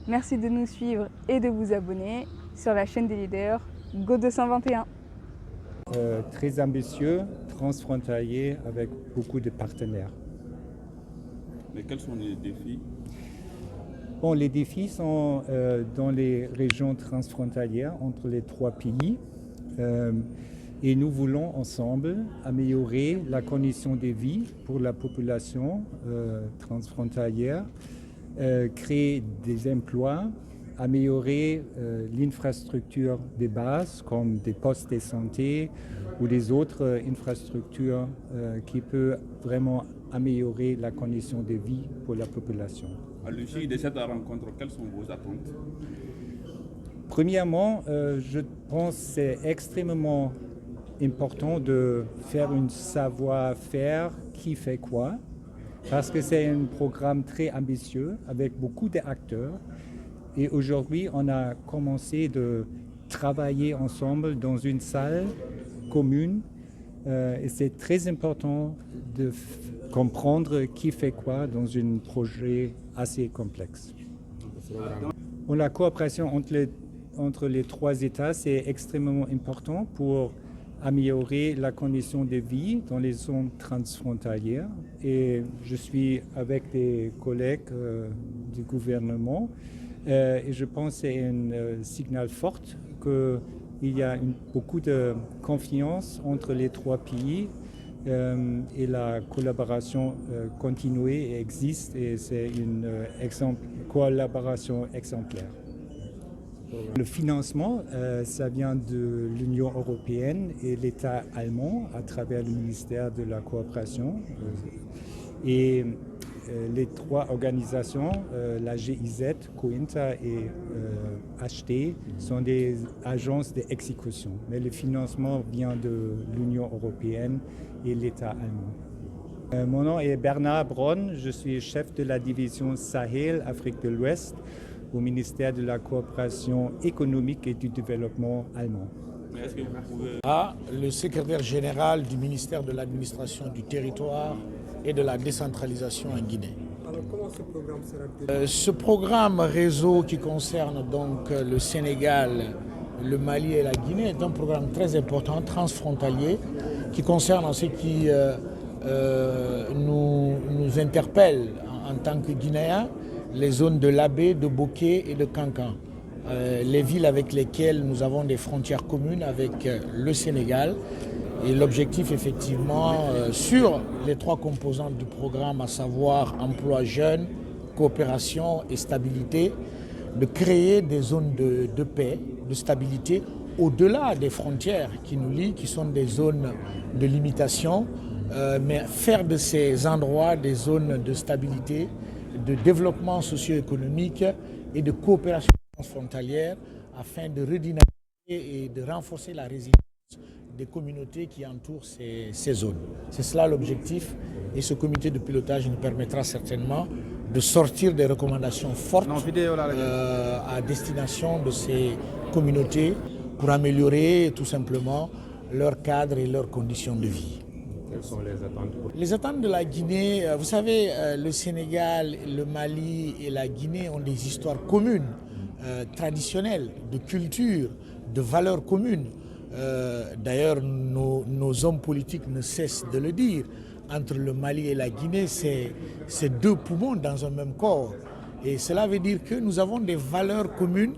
Merci de nous suivre et de vous abonner sur la chaîne des leaders Go 221. Très ambitieux, transfrontalier avec beaucoup de partenaires. Mais quels sont les défis? Bon, les défis sont dans les régions transfrontalières entre les trois pays. Et nous voulons ensemble améliorer la condition de vie pour la population transfrontalière, créer des emplois, améliorer l'infrastructure de base comme des postes de santé ou des autres infrastructures qui peuvent vraiment améliorer la condition de vie pour la population. À l'issue de cette rencontre, quelles sont vos attentes? Premièrement, je pense que c'est extrêmement important de faire un savoir-faire qui fait quoi, parce que c'est un programme très ambitieux avec beaucoup d'acteurs. Et aujourd'hui, on a commencé de travailler ensemble dans une salle commune. Et c'est très important de comprendre qui fait quoi dans un projet assez complexe. Bon, la coopération entre les trois États, c'est extrêmement important pour améliorer la condition de vie dans les zones transfrontalières. Et je suis avec des collègues du gouvernement et je pense que c'est un signal fort qu'il y a beaucoup de confiance entre les trois pays et la collaboration continue existe et c'est une collaboration exemplaire. Le financement, ça vient de l'Union européenne et l'État allemand à travers le ministère de la coopération. Et les trois organisations, la GIZ, COINTA et HT, sont des agences d'exécution. Mais le financement vient de l'Union européenne et l'État allemand. Mon nom est Bernard Bronn, je suis chef de la division Sahel, Afrique de l'Ouest, au ministère de la coopération économique et du développement allemand. Est-ce que vous pouvez... Le secrétaire général du ministère de l'administration du territoire et de la décentralisation en Guinée. Alors comment ce programme sera Ce programme réseau qui concerne donc le Sénégal, le Mali et la Guinée est un programme très important, transfrontalier, qui concerne ce qui nous interpelle en tant que Guinéens, les zones de Labé, de Boké et de Kankan. Les villes avec lesquelles nous avons des frontières communes avec le Sénégal. Et l'objectif effectivement sur les trois composantes du programme, à savoir emploi jeune, coopération et stabilité, de créer des zones de paix, de stabilité au-delà des frontières qui nous lient, qui sont des zones de limitation, mais faire de ces endroits des zones de stabilité, de développement socio-économique et de coopération transfrontalière afin de redynamiser et de renforcer la résilience des communautés qui entourent ces zones. C'est cela l'objectif et ce comité de pilotage nous permettra certainement de sortir des recommandations fortes à destination de ces communautés pour améliorer tout simplement leur cadre et leurs conditions de vie. Quelles sont les attentes? Les attentes de la Guinée, vous savez, le Sénégal, le Mali et la Guinée ont des histoires communes, traditionnelles, de culture, de valeurs communes. D'ailleurs, nos hommes politiques ne cessent de le dire. Entre le Mali et la Guinée, c'est deux poumons dans un même corps. Et cela veut dire que nous avons des valeurs communes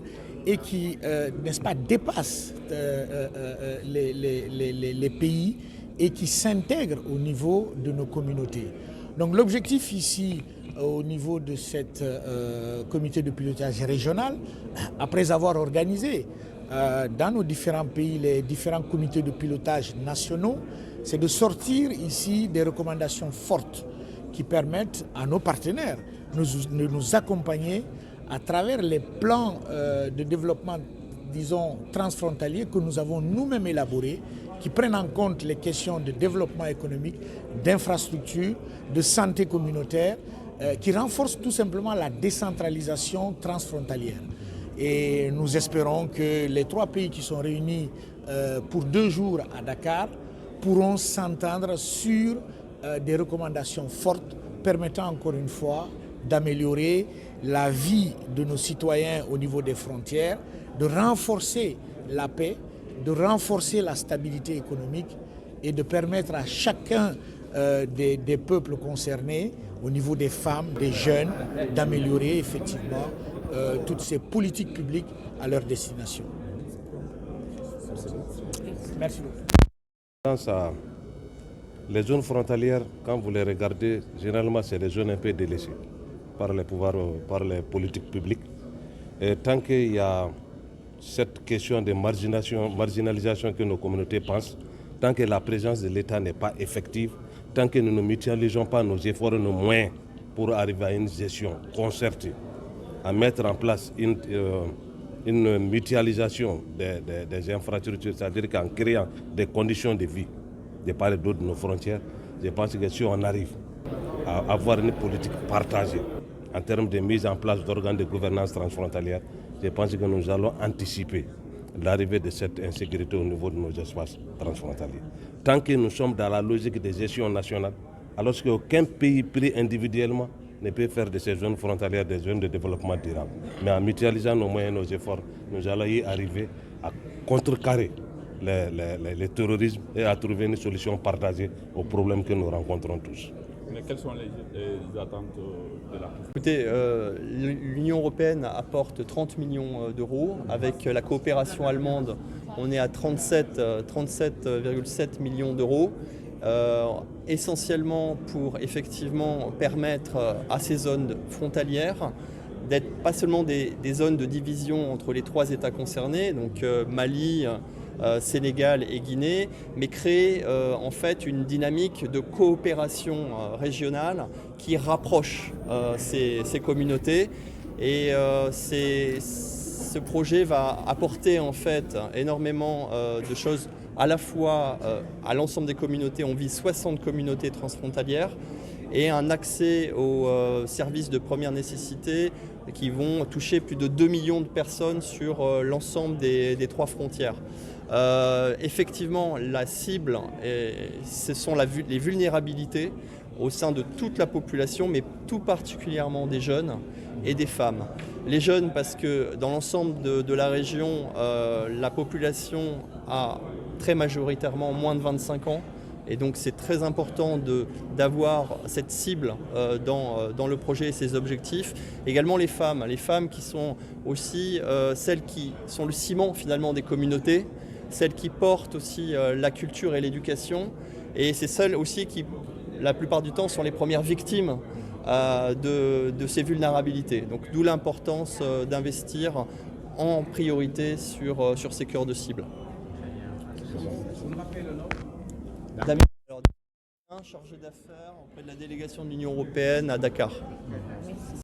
et qui, n'est-ce pas, dépassent les pays et qui s'intègrent au niveau de nos communautés. Donc l'objectif ici, au niveau de cet comité de pilotage régional, après avoir organisé dans nos différents pays les différents comités de pilotage nationaux, c'est de sortir ici des recommandations fortes qui permettent à nos partenaires de nous accompagner à travers les plans de développement, disons, transfrontaliers que nous avons nous-mêmes élaborés, qui prennent en compte les questions de développement économique, d'infrastructure, de santé communautaire, qui renforcent tout simplement la décentralisation transfrontalière. Et nous espérons que les trois pays qui sont réunis pour 2 jours à Dakar pourront s'entendre sur des recommandations fortes permettant encore une fois d'améliorer la vie de nos citoyens au niveau des frontières, de renforcer la paix, de renforcer la stabilité économique et de permettre à chacun des peuples concernés, au niveau des femmes, des jeunes, d'améliorer effectivement toutes ces politiques publiques à leur destination. Merci beaucoup. Les zones frontalières, quand vous les regardez, généralement c'est des zones un peu délaissées par les pouvoirs, par les politiques publiques. Et tant qu'il y a cette question de marginalisation que nos communautés pensent, tant que la présence de l'État n'est pas effective, tant que nous ne mutualisons pas nos efforts et nos moyens pour arriver à une gestion concertée, à mettre en place une mutualisation des infrastructures, c'est-à-dire qu'en créant des conditions de vie de part et d'autre de nos frontières, je pense que si on arrive à avoir une politique partagée en termes de mise en place d'organes de gouvernance transfrontalière, je pense que nous allons anticiper l'arrivée de cette insécurité au niveau de nos espaces transfrontaliers. Tant que nous sommes dans la logique de gestion nationale, alors qu'aucun pays pris individuellement ne peut faire de ces zones frontalières des zones de développement durable. Mais en mutualisant nos moyens et nos efforts, nous allons y arriver à contrecarrer le terrorisme et à trouver une solution partagée aux problèmes que nous rencontrons tous. Mais quelles sont les attentes de la Écoutez, l'Union européenne apporte 30 millions d'euros. Avec la coopération allemande, on est à 37,7 millions d'euros. Essentiellement pour effectivement permettre à ces zones frontalières d'être pas seulement des zones de division entre les trois États concernés, donc Mali, Sénégal et Guinée, mais créer en fait une dynamique de coopération régionale qui rapproche ces communautés. Et ce projet va apporter en fait énormément de choses à la fois à l'ensemble des communautés. On vise 60 communautés transfrontalières et un accès aux services de première nécessité qui vont toucher plus de 2 millions de personnes sur l'ensemble des trois frontières. Effectivement, la cible, ce sont les vulnérabilités au sein de toute la population, mais tout particulièrement des jeunes et des femmes. Les jeunes parce que dans l'ensemble de la région, la population a très majoritairement moins de 25 ans. Et donc c'est très important d'avoir cette cible dans le projet et ses objectifs. Également les femmes qui sont aussi celles qui sont le ciment finalement des communautés, celles qui portent aussi la culture et l'éducation. Et c'est celles aussi qui, la plupart du temps, sont les premières victimes de ces vulnérabilités. Donc d'où l'importance d'investir en priorité sur ces cœurs de cible. Damien, chargé d'affaires auprès de la délégation de l'Union européenne à Dakar.